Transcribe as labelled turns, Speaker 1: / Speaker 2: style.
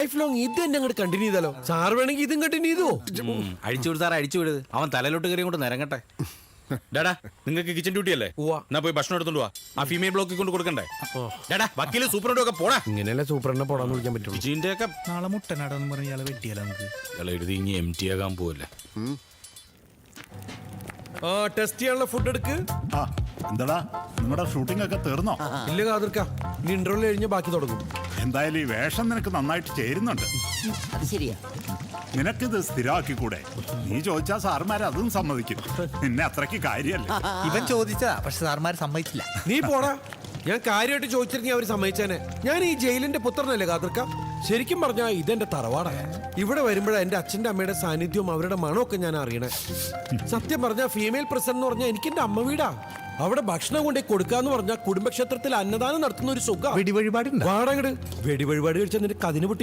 Speaker 1: Life long ഇത് തന്നെ അങ്ങോട്ട് കണ്ടിന്യൂ ചെയ്താലോ? സാർ വേണമെങ്കിൽ ഇതും കണ്ടിന്യൂ ചെയ്തോ?
Speaker 2: അഴിച്ചുവിട് സാർ, അഴിച്ചുവിട്. അവൻ തലയിലോട്ട് കയറി കൊണ്ട് നിരങ്ങട്ടെ. ഡാടാ, നിങ്ങൾക്ക് കിച്ചൺ ഡ്യൂട്ടി അല്ലേ? എന്നാ പോയി ഭക്ഷണം എടുത്തോണ്ട് പോവാ. ആ ഫീമെയിൽ ബ്ലോക്കിൽ കൊണ്ട് കൊടുക്കണ്ടേ? ഡാടാ, വക്കീല് സൂപ്പറിന്റെ ഒക്കെ പോടാ.
Speaker 1: ഇങ്ങനെയല്ല സൂപ്പറിനെ പോടാന്ന് വിളിക്കാൻ പറ്റും.
Speaker 2: കിച്ചന്റെ ഒക്കെ
Speaker 3: നാളെ മുട്ടനാടാന്ന് പറഞ്ഞ ഇയാളെ വെട്ടിയാലോ നമുക്ക്?
Speaker 2: ഇയാളെ എഴുതി ഇനി MT ആകാൻ പോവല്ലേ.
Speaker 1: ആ ടെസ്റ്റ് ചെയ്യാനുള്ള ഫുഡ് എടുക്ക്.
Speaker 4: ആ എന്താടാ, നിങ്ങളുടെ ഷൂട്ടിംഗ് ഒക്കെ തീർന്നോ?
Speaker 1: ഇല്ല കാതിർക്ക, ഇനി ഇന്റർവ്യൂ കഴിഞ്ഞ് ബാക്കി തുടങ്ങും.
Speaker 4: എന്തായാലും ഈ വേഷം നിനക്ക് നന്നായിട്ട് ചേരുന്നുണ്ട്.
Speaker 5: അത് ശരിയാ.
Speaker 4: നിനക്കിത് സ്ഥിരമാക്കിക്കൂടെ? നീ ചോദിച്ചാ സാറുമാർ അതും സമ്മതിക്കും. നിന്നെ അത്രയ്ക്ക് കാര്യല്ലേ.
Speaker 3: ഇവൻ ചോദിച്ചതാ, പക്ഷെ സാർമാർ സമ്മതിച്ചില്ല.
Speaker 1: നീ പോടാ. ഞാൻ കാര്യമായിട്ട് ചോദിച്ചിരുന്നെങ്കിൽ അവര് സമ്മതിച്ചേനെ. ഞാൻ ഈ ജയിലിന്റെ പുത്രനല്ലേ കാതിർക്ക? ശരിക്കും പറഞ്ഞാ ഇതെന്റെ തറവാടാ. ഇവിടെ വരുമ്പോഴാണ് എന്റെ അച്ഛന്റെ അമ്മയുടെ സാന്നിധ്യവും അവരുടെ മണമൊക്കെ ഞാൻ അറിയണേ. സത്യം പറഞ്ഞ ഫീമെയിൽ പ്രസന്റ് എന്ന് പറഞ്ഞാൽ എനിക്ക് എന്റെ അമ്മ വീടാ. അവിടെ ഭക്ഷണം കൊണ്ടേ കൊടുക്കാന്ന് പറഞ്ഞാൽ കുടുംബക്ഷേത്രത്തിൽ അന്നദാനം നടത്തുന്ന ഒരു സുഖം.
Speaker 3: വെടിവഴിപാടുണ്ട്.
Speaker 1: വാടങ്ങട് വെടി വഴിപാട് കഴിച്ചാൽ നിന്റെ കതിന്